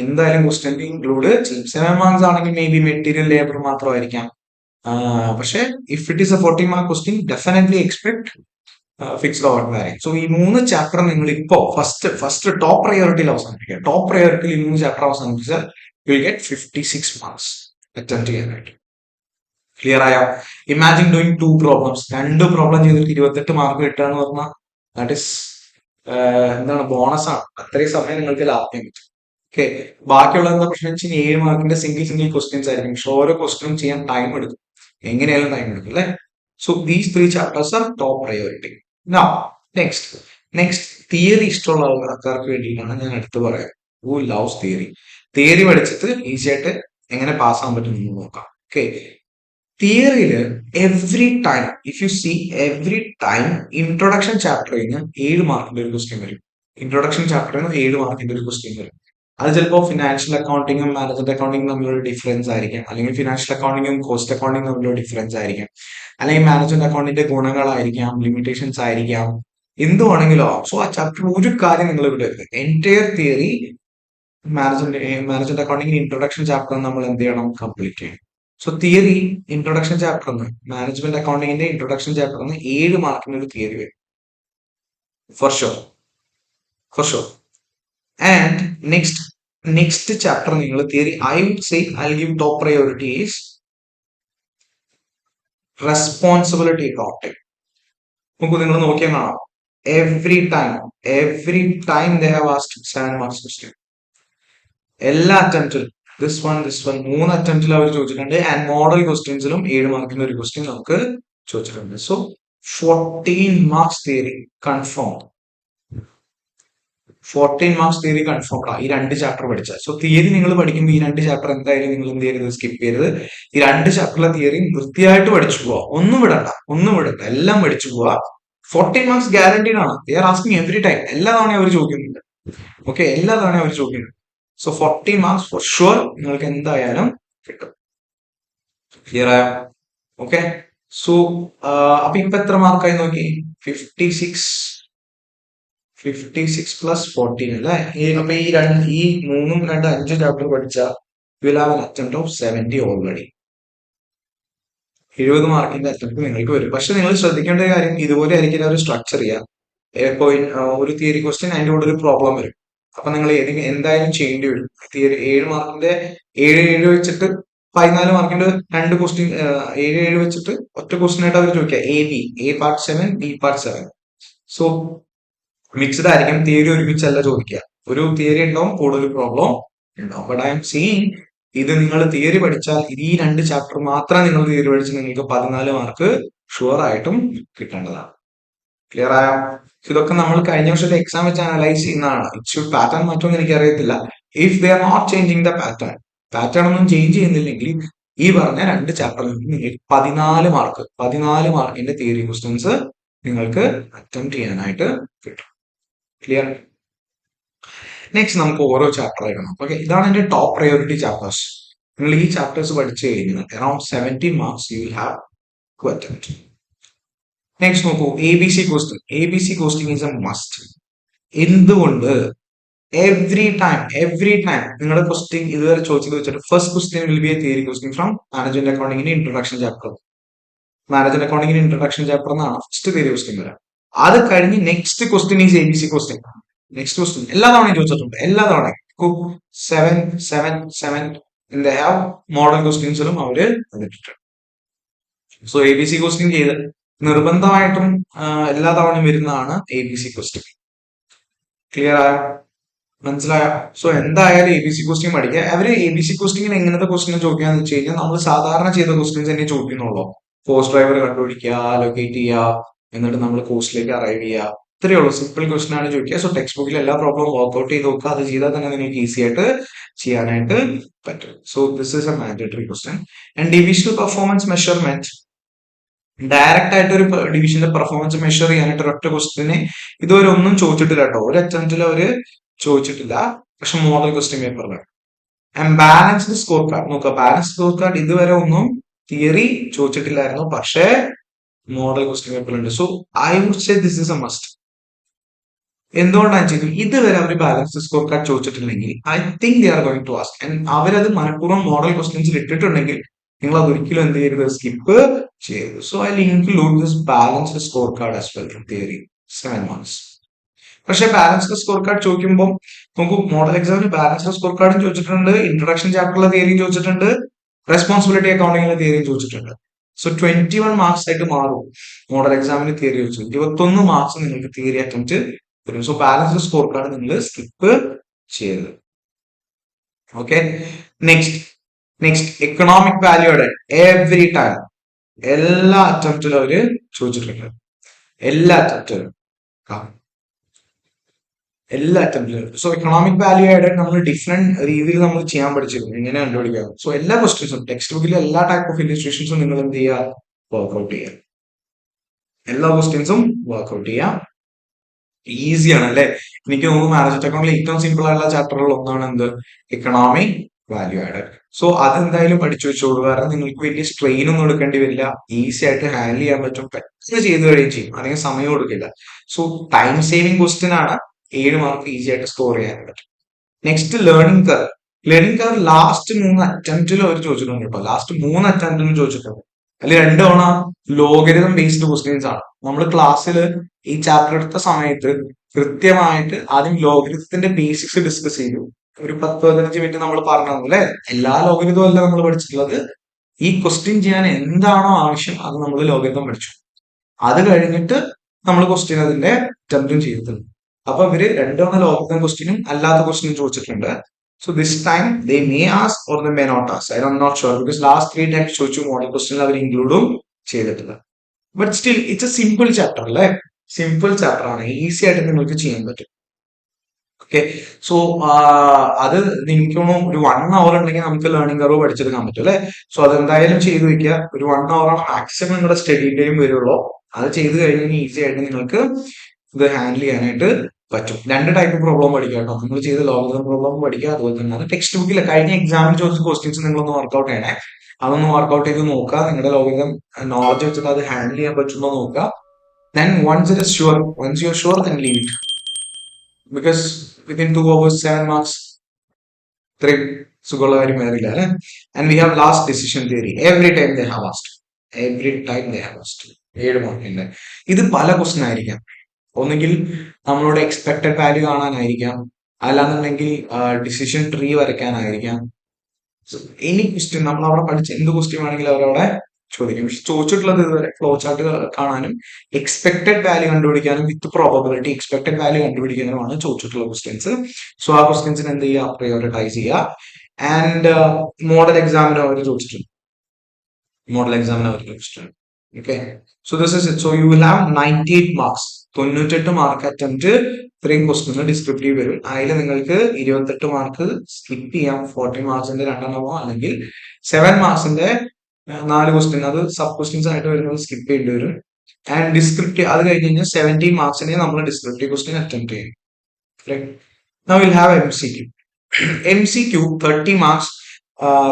എന്തായാലും ക്വസ്റ്റ്യൻ ഇൻക്ലൂഡ് ചെയ്യും. 7 മാർക്സ് ആണെങ്കിൽ മേ ബി മെറ്റീരിയൽ ലേബർ മാത്രമായിരിക്കാം. പക്ഷെ if it is A 40 mark question, definitely expect fixed over variance. So ഈ 3 ചാപ്റ്റർ നിങ്ങൾ ഇപ്പോ ഫസ്റ്റ് ടോപ്പ് പ്രയോറിറ്റിയിൽ അവസാനിപ്പിക്കുക. ടോപ്പ് പ്രയോറിറ്റിയിൽ ഈ 3 ചാപ്റ്റർ അവസാനിപ്പിച്ചാൽ you will get 56 marks attend ചെയ്യാനായിട്ട്. ക്ലിയർ ആയോ? Imagine doing 2 problems. 2 പ്രോബ്ലം ചെയ്തിട്ട് 28 മാർക്ക് കിട്ടുക എന്ന് പറഞ്ഞാൽ ദാറ്റ് ഇസ് എന്താണ്, ബോണസ് ആണ്. അത്രയും സമയം നിങ്ങൾക്ക് ലാഭിക്കാൻ പറ്റും. ഓക്കെ, ബാക്കിയുള്ള എന്താ പ്രശ്നം വെച്ചാൽ 7 മാർക്കിന്റെ സിംഗിൾ ക്വസ്റ്റ്യൻസ് ആയിരിക്കും. പക്ഷെ ഓരോ ക്വസ്റ്റ്യനും ചെയ്യാൻ ടൈം എടുക്കും, എങ്ങനെയായാലും ടൈം എടുക്കും അല്ലെ. So these 3 chapters are top priority. Next theory ഇഷ്ടമുള്ള ആൾക്കാർക്ക് വേണ്ടിയിട്ടാണ് ഞാൻ എടുത്തു പറയാം. ഹു ലവ്സ് തിയറി പഠിച്ചിട്ട് ഈസി ആയിട്ട് എങ്ങനെ പാസ് ആവാൻ പറ്റും എന്ന് നോക്കാം. ഓക്കെ, തിയറിയില് എവറി ടൈം ഇൻട്രൊഡക്ഷൻ ചാപ്റ്ററിൽ നിന്ന് 7 മാർക്കിന്റെ ഒരു ക്വസ്റ്റ്യൻ വരും. ഇൻട്രൊഡക്ഷൻ ചാപ്റ്ററിൽ നിന്ന് 7 മാർക്കിന്റെ ഒരു ക്വസ്റ്റ്യൻ വരും. അത് ചിലപ്പോൾ ഫിനാൻഷ്യൽ അക്കൗണ്ടിങ്ങും മാനേജ്മെന്റ് അക്കൗണ്ടിങ്ങും തമ്മിലുള്ള ഡിഫറൻസ് ആയിരിക്കാം, അല്ലെങ്കിൽ ഫിനാൻഷ്യൽ അക്കൗണ്ടിങ്ങും കോസ്റ്റ് അക്കൗണ്ടിങ്ങും തമ്മിലുള്ള ഡിഫറൻസ് ആയിരിക്കാം, അല്ലെങ്കിൽ മാനേജ്മെന്റ് അക്കൗണ്ടിന്റെ ഗുണങ്ങളായിരിക്കാം, ലിമിറ്റേഷൻസ് ആയിരിക്കാം, എന്തുവാണെങ്കിലോ. സോ ആ ചാപ്റ്റർ ഒരു കാര്യം നിങ്ങൾ ഇവിടെ എൻറ്റയർ തിയറി മാനേജ്മെന്റ് അക്കൗണ്ടിങ്ങിന് ഇൻട്രൊഡക്ഷൻ ചാപ്റ്റർ നമ്മൾ എന്ത് ചെയ്യണം? കംപ്ലീറ്റ് ചെയ്യണം. So theory introduction chapter management അക്കൗണ്ടിങ്ങിന്റെ ഇൻട്രൊഡക്ഷൻ ചാപ്റ്റർ 7 മാർക്കിന് ഒരു തിയറി വരും for sure. And next chapter നിങ്ങൾ theory, I would say I give top priority is responsibility accounting. നമുക്ക് നിങ്ങൾ നോക്കിയാൽ കാണാം, every time they have asked 7 marks question. എല്ലാ അറ്റംപ്റ്റിലും ദിസ് വൺ 3 അറ്റംപ്റ്റിൽ അവർ ചോദിച്ചിട്ടുണ്ട്. ആൻഡ് മോഡൽ ക്വസ്റ്റ്യൻസിലും 7 മാർക്കിന്റെ ഒരു ക്വസ്റ്റ്യൻ നമുക്ക് ചോദിച്ചിട്ടുണ്ട്. So 14 marks theory confirm. 14 marks theory confirm ഈ 2 ചാപ്റ്റർ പഠിച്ചാൽ. സോ തിയറി നിങ്ങൾ പഠിക്കുമ്പോൾ ഈ 2 ചാപ്റ്റർ എന്തായാലും നിങ്ങൾ എന്ത് ചെയ്യരുത്? സ്കിപ്പ് ചെയ്യരുത്. ഈ 2 ചാപ്റ്ററിലെ തിയറി വൃത്തിയായിട്ട് പഠിച്ചു പോവാ. ഒന്നും വിടണ്ട, എല്ലാം പഠിച്ചു പോവാ. 14 മാർക്സ് ഗ്യാരണ്ടീഡ് ആണ്. They are asking every time. എല്ലാ തവണയും അവർ ചോദിക്കുന്നുണ്ട്. ഓക്കെ, എല്ലാ തവണയും അവർ ചോദിക്കുന്നുണ്ട്. സോ 14 മാർക്സ് ഫോർ ഷുവർ നിങ്ങൾക്ക് എന്തായാലും കിട്ടും. ക്ലിയർ ആയോ? ഓക്കെ. സോ അപ്പൊ ഇപ്പൊ എത്ര മാർക്കായി നോക്കി? 56 പ്ലസ് 14 അല്ലേ? അപ്പൊ ഈ മൂന്നും 5 ചാപ്റ്റർ പഠിച്ച will have an attempt of 70 already. 70 മാർക്കിന്റെ അറ്റംപ്റ്റ് നിങ്ങൾക്ക് വരും. പക്ഷെ നിങ്ങൾ ശ്രദ്ധിക്കേണ്ട കാര്യം ഇതുപോലെ ആയിരിക്കില്ല ഒരു സ്ട്രക്ചർ ചെയ്യുക. ഇപ്പൊ ഒരു തിയറി ക്വസ്റ്റ്യൻ അതിന്റെ കൂടെ ഒരു പ്രോബ്ലം വരും. അപ്പൊ നിങ്ങൾ എന്തായാലും ചെയ്യേണ്ടി വരും. തിയറി 7 മാർക്കിന്റെ 7 വെച്ചിട്ട് 14 മാർക്കിന്റെ 2 ക്വസ്റ്റ്യൻ 7 വെച്ചിട്ട് ഒറ്റ ക്വസ്റ്റ്യൻ ആയിട്ട് അവർ ചോദിക്കുക A part 7 B part 7. So mixed ആയിരിക്കും. തിയറി ഒരുമിച്ചല്ല ചോദിക്കുക. ഒരു തിയറി ഉണ്ടാവും, കൂടെ ഒരു പ്രോബ്ലം ഉണ്ടാവും. ബട്ട് ഐ എം സീയിങ് ഇത് നിങ്ങൾ തിയറി പഠിച്ചാൽ ഈ 2 ചാപ്റ്റർ മാത്രം നിങ്ങൾ തിയറി പഠിച്ച് നിങ്ങൾക്ക് 14 മാർക്ക് ഷുവർ ആയിട്ടും കിട്ടേണ്ടതാണ്. ക്ലിയർ ആയോ? ഇതൊക്കെ നമ്മൾ കഴിഞ്ഞ വർഷത്തെ എക്സാം വെച്ച് അനലൈസ് ചെയ്യുന്നതാണ്. ഇറ്റ്സ് പാറ്റേൺ മാറ്റമൊന്നും എനിക്ക് അറിയത്തില്ല. If they are not changing the pattern ഒന്നും ചേഞ്ച് ചെയ്യുന്നില്ലെങ്കിൽ ഈ പറഞ്ഞ 2 ചാപ്റ്ററിൽ നിങ്ങൾക്ക് 14 മാർക്കിന്റെ തിയറി ക്വസ്റ്റ്യൻസ് നിങ്ങൾക്ക് അറ്റംപ്റ്റ് ചെയ്യാനായിട്ട് കിട്ടും. ക്ലിയർ? നെക്സ്റ്റ് നമുക്ക് ഓരോ ചാപ്റ്റർ എഴുതണം. ഓക്കെ, ഇതാണ് എന്റെ ടോപ്പ് പ്രയോറിറ്റി ചാപ്റ്റേഴ്സ്. നിങ്ങൾ ഈ ചാപ്റ്റേഴ്സ് പഠിച്ചു കഴിഞ്ഞാൽ around 17 marks you will have to attempt. Next നോക്കൂ, A B C question is a must. എന്തുകൊണ്ട്? എവ്രി ടൈം നിങ്ങളുടെ ക്വസ്റ്റ്യൻ ഇതുവരെ ചോദിച്ചത് വെച്ചിട്ട് first question will be a theory question from management അക്കൗണ്ടിങ്ങിന്റെ ഇൻട്രൊഡക്ഷൻ ചാപ്റ്റർ. മാനേജ്മെന്റ് അക്കൗണ്ടിങ്ങിന്റെ ഇൻട്രൊഡക്ഷൻ ചാപ്റ്റർ എന്നാണ് first theory question വരാം. അത് കഴിഞ്ഞ് next question is A B C question. Next question എല്ലാ തവണയും ചോദിച്ചിട്ടുണ്ട്. എല്ലാ തവണയും 7 മോഡൽ ക്വസ്റ്റ്യൻസിലും അവര് ഇട്ടിട്ടുണ്ട്. So A B C question ചെയ്ത് നിർബന്ധമായിട്ടും എല്ലാ തവണയും വരുന്നതാണ് A B C question. Clear ആയോ? മനസ്സിലായോ? സോ എന്തായാലും എ ബി സി ക്വസ്റ്റ്യൻ പഠിക്കുക. അവര് എ ബി സി ക്വസ്റ്റ്യൻ എങ്ങനത്തെ ക്വസ്റ്റ്യൻ ചോദിക്കാന്ന് വെച്ച് കഴിഞ്ഞാൽ നമ്മൾ സാധാരണ ചെയ്ത ക്വസ്റ്റ്യൻസ് തന്നെ ചോദിക്കുന്നുള്ളൂ. കോസ്റ്റ് ഡ്രൈവർ കണ്ടുപിടിക്കുക, ലൊക്കേറ്റ് ചെയ്യുക, എന്നിട്ട് നമ്മൾ കോസ്റ്റിലേക്ക് അറൈവ് ചെയ്യുക. ഇത്രയേ ഉള്ളൂ. സിമ്പിൾ ക്വസ്റ്റ്യൻ ആണ് ചോദിക്കുക. സോ ടെക്സ്റ്റ് ബുക്കിൽ എല്ലാ പ്രോബ്ലം വർക്ക്ഔട്ട് ചെയ്ത് നോക്കുക. അത് ചെയ്താൽ തന്നെ നിങ്ങൾക്ക് ഈസി ആയിട്ട് ചെയ്യാനായിട്ട് പറ്റും. So this is A mandatory question. And divisional performance measurement, direct ആയിട്ട് ഒരു ഡിവിഷന്റെ പെർഫോമൻസ് മെഷർ ചെയ്യാനായിട്ട് ഒരൊറ്റ ക്വസ്റ്റ്യനെ ഇതുവരെ ഒന്നും ചോദിച്ചിട്ടില്ല കേട്ടോ. ഒരു അറ്റംപ്റ്റിൽ അവര് ചോദിച്ചിട്ടില്ല. പക്ഷെ മോഡൽ ക്വസ്റ്റ്യൻ പേപ്പറിലാണ്. ആൻഡ് ബാലൻസ്ഡ് സ്കോർ കാർഡ് നോക്കുക. ബാലൻസ്ഡ് സ്കോർ കാർഡ് ഇതുവരെ ഒന്നും തിയറി ചോദിച്ചിട്ടില്ലായിരുന്നു, പക്ഷേ മോഡൽ ക്വസ്റ്റ്യൻ പേപ്പറിലുണ്ട്. So I would say this is a must. എന്തുകൊണ്ടാണ് ചെയ്തു? ഇതുവരെ അവർ ബാലൻസ്ഡ് സ്കോർ കാർഡ് ചോദിച്ചിട്ടില്ലെങ്കിൽ I think they are going to ask. And അവരത് മനഃപൂർവ്വം മോഡൽ ക്വസ്റ്റ്യൻസിൽ ഇട്ടിട്ടുണ്ടെങ്കിൽ നിങ്ങൾ അത് ഒരിക്കലും എന്ത് ചെയ്യരുത്, സ്കിപ്പ് ചെയ്യരുത്. So I include this balanced score card as well from theory 7 marks. പക്ഷെ ബാലൻസ്ഡ് സ്കോർ കാർഡ് ചോദിക്കുമ്പോൾ നമുക്ക് മോഡൽ എക്സാമിന് ബാലൻസ്ഡ് സ്കോർ കാർഡും ചോദിച്ചിട്ടുണ്ട്, ഇൻട്രൊഡക്ഷൻ ചാപ്റ്ററിലെ തിയറിയും ചോദിച്ചിട്ടുണ്ട്, റെസ്പോൺസിബിലിറ്റി അക്കൗണ്ടിങ്ങിലെ തിയറിയും ചോദിച്ചിട്ടുണ്ട്. സോ 21 മാർക്സ് ആയിട്ട് മാറും മോഡൽ എക്സാമിന് തിയറി വെച്ചു. 21 മാർക്സ് നിങ്ങൾക്ക് തിയറി അറ്റംപ്റ്റ് വരും. സോ ബാലൻസ്ഡ് സ്കോർ കാർഡ് നിങ്ങൾ സ്കിപ്പ് ചെയ്യരുത്. Okay, next economic value added. Every time എല്ലാ അറ്റംപ്റ്റിലും അവര് ചോദിച്ചിട്ടുണ്ട്. എല്ലാ അറ്റംപ്റ്റിലും. സോ എക്കണോമിക് വാല്യൂ ആഡഡ് നമ്മൾ ഡിഫറെന്റ് രീതിയിൽ നമ്മൾ ചെയ്യാൻ പഠിച്ചിരുന്നു, എങ്ങനെ കണ്ടുപിടിക്കാം. സോ എല്ലാ ക്വസ്റ്റ്യൻസും ടെക്സ്റ്റ് ബുക്കിലെ എല്ലാ ടൈപ്പ് ഓഫ് ഇലിസ്ട്രേഷൻസും നിങ്ങൾ എന്ത് ചെയ്യുക, വർക്ക്ഔട്ട് ചെയ്യുക. എല്ലാ ക്വസ്റ്റ്യൻസും വർക്ക്ഔട്ട് ചെയ്യുക. ഈസിയാണ് അല്ലെ? എനിക്ക് തോന്നുന്നു മാനേജ്മെന്റ് അക്കൗണ്ടിൽ ഏറ്റവും സിമ്പിൾ ആയിട്ടുള്ള ചാപ്റ്ററുകൾ ഒന്നാണ് എന്ത്, എക്കണോമിക് വാല്യൂ ആഡഡ്. സോ അതെന്തായാലും പഠിച്ചു വെച്ചോളൂ. കാരണം നിങ്ങൾക്ക് വലിയ സ്ട്രെയിൻ ഒന്നും എടുക്കേണ്ടി വരില്ല. ഈസി ആയിട്ട് ഹാൻഡിൽ ചെയ്യാൻ പറ്റും. പെട്ടെന്ന് ചെയ്ത് കഴിയുകയും ചെയ്യും. അല്ലെങ്കിൽ സമയം കൊടുക്കില്ല. സോ ടൈം സേവിംഗ് ക്വസ്റ്റ്യൻ ആണ്. 7 മാർക്ക് ഈസി ആയിട്ട് സ്കോർ ചെയ്യാൻ പറ്റും. നെക്സ്റ്റ് ലേണിംഗ് കർവ് ലാസ്റ്റ് 3 അറ്റംപ്റ്റിൽ അവർ ചോദിച്ചിട്ടുണ്ട് കേട്ടോ. ലാസ്റ്റ് 3 അറ്റംപ്റ്റിലും ചോദിച്ചിട്ടുണ്ട്. അതിൽ 2 തവണ ലോഗരിതം ബേസ്ഡ് ക്വസ്റ്റ്യൻസ് ആണ്. നമ്മൾ ക്ലാസ്സിൽ ഈ ചാപ്റ്റർ എടുത്ത സമയത്ത് കൃത്യമായിട്ട് ആദ്യം ലോഗരിതത്തിന്റെ ബേസിക്സ് ഡിസ്കസ് ചെയ്തു. ഒരു 10-15 മിനിറ്റ് നമ്മൾ പറഞ്ഞു അല്ലെ. എല്ലാ ലോഗരിതവും അല്ല നമ്മൾ പഠിച്ചിട്ടുള്ളത്. ഈ ക്വസ്റ്റ്യൻ ചെയ്യാൻ എന്താണോ ആവശ്യം അത് നമ്മൾ ലോഗരിതം പഠിച്ചു. അത് കഴിഞ്ഞിട്ട് നമ്മൾ ക്വസ്റ്റ്യൻ അതിന്റെ അറ്റംപ്റ്റും ചെയ്തിട്ടുണ്ട്. അപ്പൊ ഇവര് 2 തവണ ലോഗരിതം ക്വസ്റ്റ്യനും അല്ലാത്ത ക്വസ്റ്റ്യനും ചോദിച്ചിട്ടുണ്ട്. So this time they may ask or they may not ask. I'm not sure because last 3 times ചോദിച്ചു മോഡൽ ക്വസ്റ്റ്യനിൽ അവർ ഇൻക്ലൂഡും ചെയ്തിട്ടില്ല. But still it's A simple chapter അല്ലേ? സിമ്പിൾ ചാപ്റ്റർ ആണ്. ഈസി ആയിട്ട് നിങ്ങൾക്ക് ചെയ്യാൻ പറ്റും. ഓക്കെ, സോ അത് എനിക്ക് തോന്നുന്നു ഒരു 1 hour ഉണ്ടെങ്കിൽ നമുക്ക് ലേണിംഗ് കർവ് പഠിച്ചെടുക്കാൻ പറ്റും അല്ലെ? സോ അതെന്തായാലും ചെയ്ത് വെക്കുക. ഒരു 1 hour ആണ് മാക്സിമം നിങ്ങളുടെ സ്റ്റഡി ടൈം വരുള്ളൂ. അത് ചെയ്ത് കഴിഞ്ഞാൽ ഈസി ആയിട്ട് നിങ്ങൾക്ക് ഇത് ഹാൻഡിൽ ചെയ്യാനായിട്ട് പറ്റും. രണ്ട് ടൈപ്പ് പ്രോബ്ലം പഠിക്കുക കേട്ടോ. നമ്മൾ ചെയ്ത ലോഗരിതം പ്രോബ്ലം പഠിക്കുക, അതുപോലെ തന്നെ അത് ടെക്സ്റ്റ് ബുക്കിൽ കഴിഞ്ഞ എക്സാമിന് ചോദിച്ച ക്വസ്റ്റ്യൻസ് നിങ്ങളൊന്ന് വർക്ക്ഔട്ട് ചെയ്യണേ. അതൊന്ന് വർക്ക്ഔട്ട് ചെയ്ത് നോക്കുക. നിങ്ങളുടെ ലോഗരിതം നോളജ് വെച്ചിട്ട് അത് ഹാൻഡിൽ ചെയ്യാൻ പറ്റുമോ നോക്കുക. Then once you're sure, then leave it. Because within 2 hours, 7 marks, ഇത്രയും സുഖമുള്ള കാര്യം വരില്ല അല്ലെ. And we have last decision theory. Every time they have asked. 7 മാർക്കിന്റെ ഇത് പല ക്വസ്റ്റ്യൻ ആയിരിക്കാം. ഒന്നുകിൽ നമ്മളോട് എക്സ്പെക്ടഡ് വാല്യൂ കാണാനായിരിക്കാം, അല്ലാന്നുണ്ടെങ്കിൽ ഡിസിഷൻ ട്രീ വരയ്ക്കാനായിരിക്കാം. എനി ക്വസ്റ്റ്യൻ നമ്മൾ അവിടെ പഠിച്ച എന്ത് ക്വസ്റ്റ്യൻ ആണെങ്കിലും അവരവിടെ ചോദിക്കും. പക്ഷെ ചോദിച്ചിട്ടുള്ളത് ഇതുവരെ ഫ്ലോ ചാർട്ട് കാണാനും എക്സ്പെക്ടഡ് വാല്യൂ കണ്ടുപിടിക്കാനും വിത്ത് പ്രോബബിലിറ്റി എക്സ്പെക്ടഡ് വാല്യൂ കണ്ടുപിടിക്കാനുമാണ് ചോദിച്ചിട്ടുള്ള ക്വസ്റ്റ്യൻസ്. സോ ആ ക്വസ്റ്റ്യൻസിന് എന്ത് ചെയ്യുക, പ്രയോറിറ്റൈസ് ചെയ്യുക. ആൻഡ് മോഡൽ എക്സാമിന് അവർ ചോദിച്ചിട്ടുണ്ട്. Okay, so this is it. So you will have 98 marks. 98 mark attempt ഇത്രയും ക്വസ്റ്റ്യൻ ഡിസ്ക്രിപ്റ്റീവ് വരും. അതിൽ നിങ്ങൾക്ക് 28 മാർക്ക് സ്കിപ്പ് ചെയ്യാം. 40 മാർക്സിന്റെ 2 അല്ലെങ്കിൽ 7 മാർക്സിന്റെ 4 ക്വസ്റ്റ്യൻ, അത് സബ് ക്വസ്റ്റ്യൻസ് ആയിട്ട് വരുന്നത് സ്കിപ്പ് ചെയ്യേണ്ടി വരും. ആൻഡ് ഡിസ്ക്രിപ്റ്റീവ് അത് കഴിഞ്ഞ് കഴിഞ്ഞാൽ 17 മാർക്സിനെ നമ്മൾ ഡിസ്ക്രിപ്റ്റീവ് ക്വസ്റ്റ്യൻ അറ്റംപ്റ്റ് ചെയ്യും. Now we'll have MCQ. MCQ 30 marks.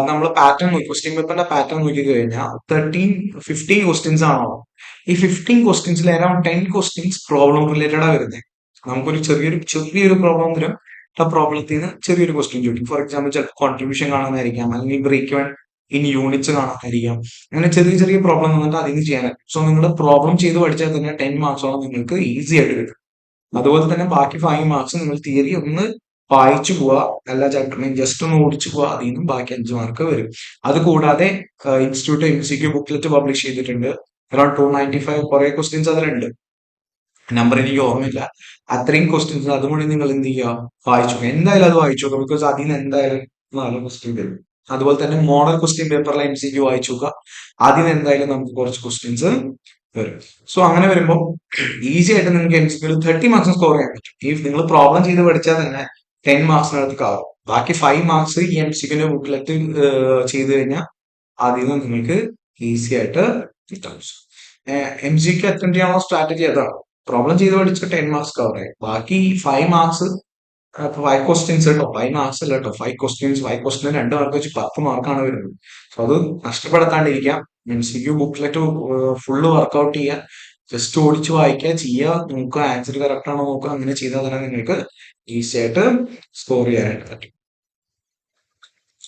നമ്മൾ പാറ്റേൺ നോക്കി, ക്വസ്റ്റ്യൻ പേപ്പറിന്റെ പാറ്റേൺ നോക്കി കഴിഞ്ഞാൽ 15 ക്വസ്റ്റ്യൻസ് ആണോ. ഈ 15 ക്വസ്റ്റ്യൻസിൽ അറൌണ്ട് 10 ക്വസ്റ്റ്യൻസ് പ്രോബ്ലം റിലേറ്റഡ് ആ വരുന്നത്. നമുക്കൊരു ചെറിയൊരു പ്രോബ്ലം തരും. ആ പ്രോബ്ലത്തിൽ നിന്ന് ചെറിയൊരു ക്വസ്റ്റ്യൻ ചോദിക്കും. ഫോർ എക്സാമ്പിൾ ചിലപ്പോൾ കോൺട്രിബ്യൂഷൻ കാണാനായിരിക്കാം, അല്ലെങ്കിൽ ബ്രേക്ക് ഇവൻ ഇൻ യൂണിറ്റ്സ് കാണാനായിരിക്കാം. അങ്ങനെ ചെറിയ പ്രോബ്ലം വന്നിട്ട് അതിന് ചെയ്യാനായിരിക്കും. സോ നിങ്ങൾ പ്രോബ്ലം ചെയ്ത് പഠിച്ചാൽ തന്നെ 10 മാർക്സോളം നിങ്ങൾക്ക് ഈസി ആയിട്ട് കിട്ടും. അതുപോലെ തന്നെ ബാക്കി 5 മാർക്സ് നിങ്ങൾ തിയറി ഒന്ന് വായിച്ചു പോവുക, എല്ലാ ചാപ്റ്ററിനെയും ജസ്റ്റ് ഒന്ന് ഓടിച്ചു പോവുക, അതിൽ നിന്നും ബാക്കി 5 മാർക്ക് വരും. അത് കൂടാതെ ഇൻസ്റ്റിറ്റ്യൂട്ട് MCQ ബുക്ക്ലെറ്റ് പബ്ലിഷ് ചെയ്തിട്ടുണ്ട്. അറൌണ്ട് 295 കുറെ ക്വസ്റ്റ്യൻസ് അതിലുണ്ട്. നമ്പർ എനിക്ക് ഓർമ്മയില്ല. അത്രയും ക്വസ്റ്റ്യൻസ് അതുകൊണ്ട് നിങ്ങൾ എന്ത് ചെയ്യുക, വായിച്ചു. എന്തായാലും അത് വായിച്ചു നോക്കുക. ബിക്കോസ് അതിൽ നിന്ന് എന്തായാലും 4 ക്വസ്റ്റ്യൻ വരും. അതുപോലെ തന്നെ മോഡൽ ക്വസ്റ്റ്യൻ പേപ്പറിലെ MCQ വായിച്ചു നോക്കുക. അതിന് എന്തായാലും നമുക്ക് കുറച്ച് ക്വസ്റ്റ്യൻസ് വരും. സോ അങ്ങനെ വരുമ്പോൾ ഈസി ആയിട്ട് നിങ്ങൾക്ക് MCQ 30 മാർക്സ് സ്കോർ ചെയ്യാൻ പറ്റും. ഈ നിങ്ങൾ പ്രോബ്ലം ചെയ്ത് പഠിച്ചാൽ തന്നെ 10 മാർക്സിനടുത്ത് കവറും. ബാക്കി 5 മാർക്സ് ഈ MCQ ബുക്ക്ലെറ്റ് ചെയ്ത് കഴിഞ്ഞാൽ അതിൽ നിന്ന് നിങ്ങൾക്ക് ഈസി ആയിട്ട് കിട്ടും. MCQ അറ്റൻഡ് ചെയ്യാനുള്ള സ്ട്രാറ്റജി അതാണ്. പ്രോബ്ലം ചെയ്ത് പഠിച്ച 10 മാർക്സ് കവർ ആയി. ബാക്കി 5 മാർക്സ് 5 ക്വസ്റ്റ്യൻസ് കേട്ടോ, 5 മാർക്സ് അല്ല കേട്ടോ, 5 ക്വസ്റ്റ്യൻസ്. 5 ക്വസ്റ്റ്യൻ 2 മാർക്ക് വെച്ച് 10 മാർക്കാണ് വരുന്നത്. സോ അത് നഷ്ടപ്പെടുത്താണ്ടിരിക്കാം. MCQ ബുക്ക്ലെറ്റ് ഫുള്ള് വർക്ക്ഔട്ട് ചെയ്യുക, ജസ്റ്റ് ഓടിച്ച് വായിക്കുക, ചെയ്യുക, നോക്കുക, ആൻസർ കറക്റ്റ് ആണോ നോക്കുക. അങ്ങനെ ചെയ്താൽ തന്നെ നിങ്ങൾക്ക് ഈസി ആയിട്ട് സ്കോർ ചെയ്യാനായിട്ട് പറ്റും.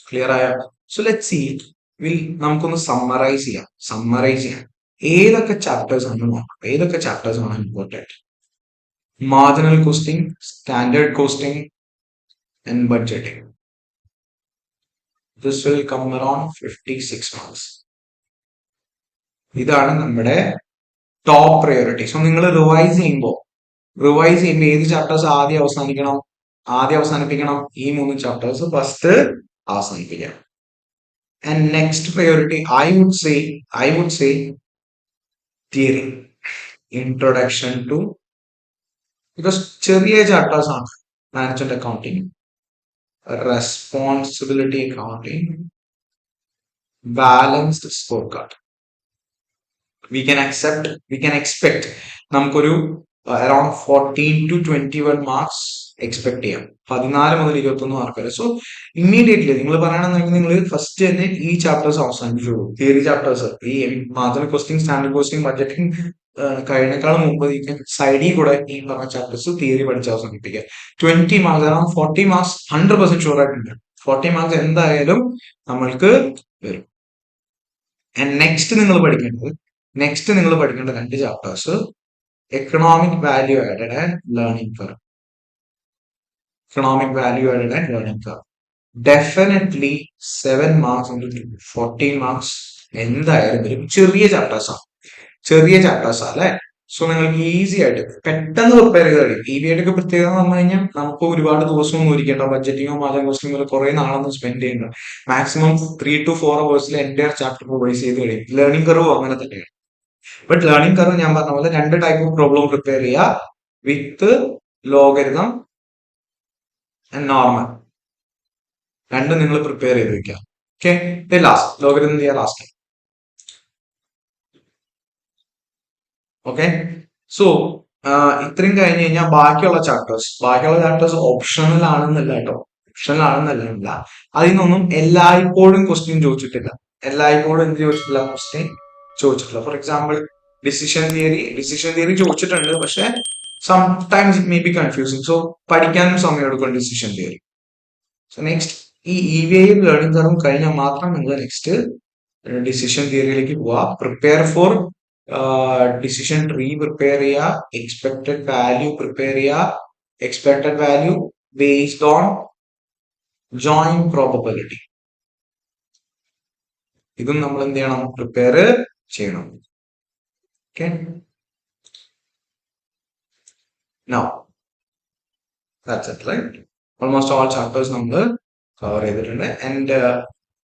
ക്ലിയർ ആയ? സോ ലെറ്റ് സീ, നമുക്കൊന്ന് സമ്മറൈസ് ചെയ്യാം. ഏതൊക്കെ ചാപ്റ്റേഴ്സ് ആണ് നോക്കാം, ഏതൊക്കെ ചാപ്റ്റേഴ്സ് ആണ് important. Marginal costing, standard costing and budgeting. This will come around 56 marks. ഇതാണ് നമ്മുടെ ടോപ്പ് പ്രയോറിറ്റി. സോ നിങ്ങൾ റിവൈസ് ചെയ്യുമ്പോൾ ഏത് ചാപ്റ്റേഴ്സ് ആദ്യം അവസാനിപ്പിക്കണം. ഈ 3 ചാപ്റ്റേഴ്സ് ഫസ്റ്റ് അവസാനിപ്പിക്കണം. And next priority I would say theory, introduction to, because ചെറിയ ചാപ്റ്റേഴ്സ് ആണ്. Management accounting, responsibility accounting, balanced score card. we can expect നമുക്കൊരു അറൌണ്ട് 14 to 21 മാർക്സ് എക്സ്പെക്ട് ചെയ്യാം. 14 മുതൽ 21 മാർക്ക് വരെ. സോ ഇമ്മീഡിയറ്റ്ലി നിങ്ങൾ പറയണമെന്നുണ്ടെങ്കിൽ നിങ്ങൾ ഫസ്റ്റ് തന്നെ ഈ ചാപ്റ്റേഴ്സ് അവസാനിപ്പിച്ചോളൂ. തിയറി ചാപ്റ്റേഴ്സ്, ഈ marginal costing, standard costing, budgeting കഴിഞ്ഞേക്കാളും മുമ്പ് സൈഡിൽ കൂടെ ഈ പറഞ്ഞ ചാപ്റ്റേഴ്സ് തിയറി പഠിച്ച് അവസാനിപ്പിക്കുക. 20 മാർക്സ്, അറൌണ്ട് 40 മാർക്സ് 100% ഷുവർ ആയിട്ടുണ്ട്. 40 മാർക്സ് എന്തായാലും നമ്മൾക്ക് വരും. ആൻഡ് നെക്സ്റ്റ് നിങ്ങൾ പഠിക്കേണ്ട 2 chapters, economic value added and learning curve. Definitely 7 marks 14 marks എന്തായാലും വരും. ചെറിയ ചാപ്റ്റേഴ്സ് അല്ലെ. സോ നിങ്ങൾക്ക് ഈസി ആയിട്ട് പെട്ടെന്ന് പ്രിപ്പയർ ചെയ്ത് കഴിയും. EVAT ഒക്കെ പ്രത്യേകത എന്ന് പറഞ്ഞു കഴിഞ്ഞാൽ നമുക്ക് ഒരുപാട് ദിവസമൊന്നും ഇരിക്കേണ്ട. ബഡ്ജറ്റിങ്ങോ മാർജിനൽ കോസ്റ്റിംഗോ കുറെ നാളൊന്നും സ്പെൻഡ് ചെയ്യേണ്ട. Maximum 3 to 4 hours entire chapter revise ചെയ്ത് കഴിയും. ലേണിംഗ് കർവ് അങ്ങനെ തന്നെയാണ്. ബട്ട് ലേണിംഗ് കർവ് ഞാൻ പറഞ്ഞ പോലെ 2 ടൈപ്പ് ഓഫ് പ്രോബ്ലം പ്രിപ്പയർ ചെയ്യുക, വിത്ത് ലോഗരിതം ആൻഡ് നോർമൽ. 2 നിങ്ങൾ പ്രിപ്പയർ ചെയ്ത് വെക്കുക. ഓക്കെ, ലാസ്റ്റ് ലോഗരിതം ചെയ്യാൻ ലാസ്റ്റ്. ഓക്കെ, സോ ഇത്രയും കഴിഞ്ഞ് കഴിഞ്ഞാൽ ബാക്കിയുള്ള ചാപ്റ്റേഴ്സ് ഓപ്ഷണൽ ആണെന്നല്ല കേട്ടോ. ഓപ്ഷണൽ ആണെന്നല്ല, അതിൽ നിന്നൊന്നും എല്ലായ്പ്പോഴും ക്വസ്റ്റ്യൻ ചോദിച്ചിട്ടില്ല. എല്ലായ്പ്പോഴും എന്ത് ചോദിച്ചിട്ടില്ല? ക്വസ്റ്റ്യൻ ചോദിച്ചിട്ടില്ല. ഫോർ എക്സാമ്പിൾ ഡിസിഷൻ തിയറി ചോദിച്ചിട്ടുണ്ട്, പക്ഷെ sometimes it may be confusing. So പഠിക്കാനും സമയം എടുക്കും ഡിസിഷൻ തിയറി. സോ നെക്സ്റ്റ് ഈ EVA ലേണിംഗ് കർവും കഴിഞ്ഞാൽ മാത്രം നിങ്ങൾ നെക്സ്റ്റ് ഡിസിഷൻ തിയറിയിലേക്ക് പോവാ. Prepare for decision tree prepare ചെയ്യുക, എക്സ്പെക്ടഡ് വാല്യൂ പ്രിപ്പയർ ചെയ്യുക. Expected value based on joint probability. ഇതും നമ്മൾ എന്ത് ചെയ്യണം? പ്രിപ്പയർ ചെയ്യണം. Okay, now that's it, right? Almost all chapters നമ്മൾ കവർ ചെയ്തിട്ടുണ്ട്. ആൻഡ്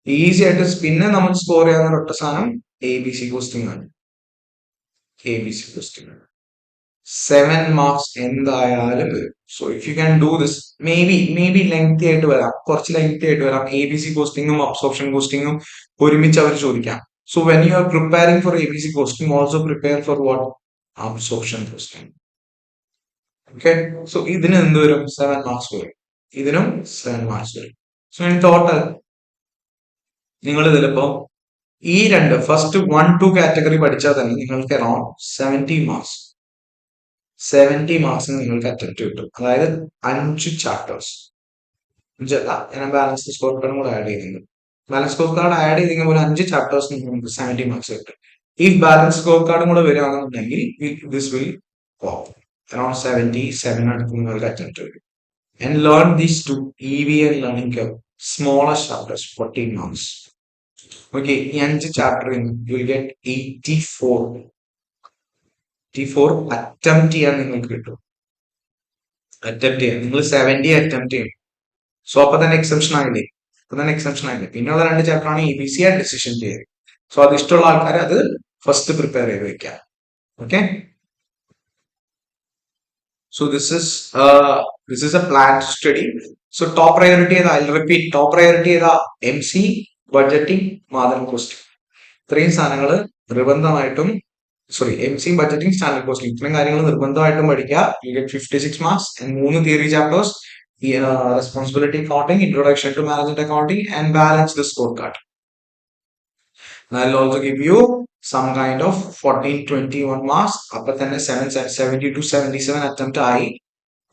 ഈസി ആയിട്ട് പിന്നെ നമ്മൾ സ്കോർ ചെയ്യാവുന്ന ഒറ്റ സാധനം ABC ക്വസ്റ്റ്യൻ ആണ്. ABC ക്വസ്റ്റ്യൻ 7 മാർക്സ് എന്തായാലും വരും. So if you can do this, may be lengthy ആയിട്ട് വരാം, കുറച്ച് ലെങ്തി ആയിട്ട് വരാം. ABC ക്വസ്റ്റ്യനും അബ്സോർപ്ഷൻ ക്വസ്റ്റ്യനും ഒരുമിച്ച് അവർ ചോദിക്കാം. So when you are preparing for ABC question, also prepare for what? Absorption question. Okay, so ഇതിന് എന്ത് വരും? 7 മാർക്സ് വരും. ഇതിനും 7 മാർക്സ് വരും. സോ ഇൻ ടോട്ടൽ നിങ്ങൾ ഇതിലിപ്പോ ഈ രണ്ട് ഫസ്റ്റ് 1-2 കാറ്റഗറി പഠിച്ചാൽ തന്നെ നിങ്ങൾക്ക് അറൌണ്ട് 70 മാർക്സ് നിങ്ങൾക്ക് അറ്റംപ്റ്റ് കിട്ടും. അതായത് 5 ചാപ്റ്റേഴ്സ്. 5 അല്ല, ഞാൻ ബാലൻസ് സ്കോർ കാർഡും കൂടെ ആഡ് ചെയ്യുന്നുണ്ട്. ബാലൻസ് സ്കോർ കാർഡ് ആഡ് ചെയ്തെങ്കിൽ ഒരു 5 ചാപ്റ്റേഴ്സ് നിങ്ങൾക്ക് 70 മാർക്സ് കിട്ടും. ഈ ബാലൻസ് സ്കോർ കാർഡും കൂടെ വരികയാണെന്നുണ്ടെങ്കിൽ ദിസ് വിൽ അറൌണ്ട് 77 അടുത്ത് നിങ്ങൾക്ക് അറ്റംപ്റ്റ് വരും. And learn these two EVA learning curve, smallest chapters 14 marks. Okay, ഈ 5 chapter U will get 84 attempt ചെയ്യാൻ നിങ്ങൾക്ക് കിട്ടും. അറ്റംപ്റ്റ് ചെയ്യാൻ നിങ്ങൾ 70 അറ്റംപ്റ്റ് ചെയ്യും. സോ അപ്പൊ തന്നെ എക്സംഷൻ ആയില്ലേ? പിന്നെയുള്ള 2 ചാപ്റ്റർ ആണ് ABC and decision theory. So അത് ഇഷ്ടമുള്ള ആൾക്കാർ അത് ഫസ്റ്റ് പ്രിപ്പയർ ചെയ്ത് വെക്കാം. Okay, so this is A plan study. So top priority ചെയ്ത, ഐ റിപ്പീറ്റ്, ടോപ്പ് പ്രയോറിറ്റി ചെയ്ത MC, ബഡ്ജറ്റിംഗ്, മാതൃ ക്വസ്റ്റ്യൻ. ഇത്രയും സാധനങ്ങൾ നിർബന്ധമായിട്ടും, MC, ബഡ്ജറ്റിംഗ്, സ്റ്റാൻഡേർഡ് കോസ്റ്റിംഗ്, ഇത്രയും കാര്യങ്ങൾ നിർബന്ധമായിട്ടും പഠിക്കുക. You get 56 marks and 3 theory chapters, responsibility accounting, introduction to management accounting and balance the score card. I will also give you some kind of 14-21 marks. അപ്പൊ തന്നെ 70 to 77 attempt ആയി.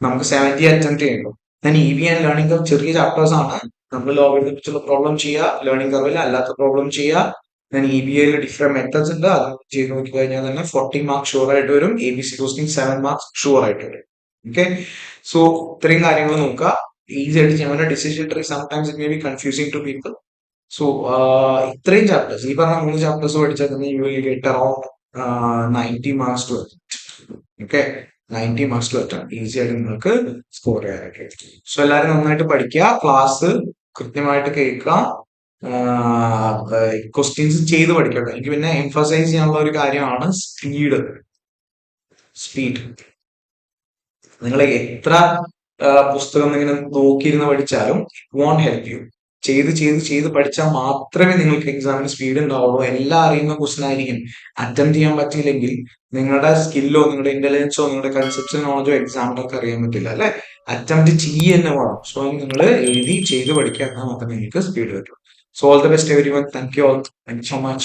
നമുക്ക് 70 attempt ചെയ്യണം. ഞാൻ EV ആൻഡ് ലേണിംഗ് കർവ് ചെറിയ chapters ആണ്. നമ്മൾ logarithm വെച്ചുള്ള പ്രോബ്ലം ചെയ്യുക, ലേണിംഗ് കർവിൽ അല്ലാത്ത പ്രോബ്ലം ചെയ്യുക. ഞാൻ EVA ഡിഫറെന്റ് മെത്തേഡ്സ് ഉണ്ട്, അത് ചെയ്ത് നോക്കി കഴിഞ്ഞാൽ തന്നെ 40 മാർക്സ് ഷുവർ ആയിട്ട് വരും. ABC ക്വസ്റ്റ്യൻ 7 മാർക്സ് ഷുവർ ആയിട്ട് വരും. ഓക്കെ, സോ ഇത്രയും കാര്യങ്ങൾ നോക്കുക, ഈസി ആയിട്ട് ചെയ്യാൻ പറ്റും. Decision tree sometimes it may be confusing to people. So ഇത്രയും ചാപ്റ്റേഴ്സ്, ഈ പറഞ്ഞ 3 ചാപ്റ്റേഴ്സ് പഠിച്ചാൽ തന്നെ you will get around 90 marks to attempt. Okay, 90 marks to attempt easy ആയിട്ട് നിങ്ങൾക്ക് സ്കോർ ചെയ്യാനൊക്കെ. സോ എല്ലാവരും നന്നായിട്ട് പഠിക്കുക, ക്ലാസ് കൃത്യമായിട്ട് കേൾക്കുക, ക്വസ്റ്റ്യൻസ് ചെയ്ത് പഠിക്കട്ടെ. എനിക്ക് പിന്നെ എംഫസൈസ് ചെയ്യാനുള്ള ഒരു കാര്യമാണ് സ്പീഡ്. നിങ്ങൾ എത്ര പുസ്തകം ഇങ്ങനെ നോക്കിയിരുന്ന് പഠിച്ചാലും ഇറ്റ് വോണ്ട് ഹെൽപ്പ് യു. ചെയ്ത് പഠിച്ചാൽ മാത്രമേ നിങ്ങൾക്ക് എക്സാമിന് സ്പീഡ് ഉണ്ടാവുള്ളൂ. എല്ലാം അറിയുന്ന ക്വസ്റ്റൻ ആയിരിക്കും. അറ്റംപ്റ്റ് ചെയ്യാൻ പറ്റിയില്ലെങ്കിൽ നിങ്ങളുടെ സ്കില്ലോ നിങ്ങളുടെ ഇന്റലിജൻസോ നിങ്ങളുടെ കൺസെപ്ഷൻ നോളജോ എക്സാമിനൊക്കെ അറിയാൻ പറ്റില്ല, അല്ലെ? അറ്റംപ്റ്റ് ചെയ്യുക തന്നെ വേണം. സോ നിങ്ങൾ എഴുതി ചെയ്ത് പഠിക്കുക, എന്നാൽ മാത്രമേ നിങ്ങൾക്ക് സ്പീഡ് വരും. So all the best everyone. Thank you all. Thank you so much.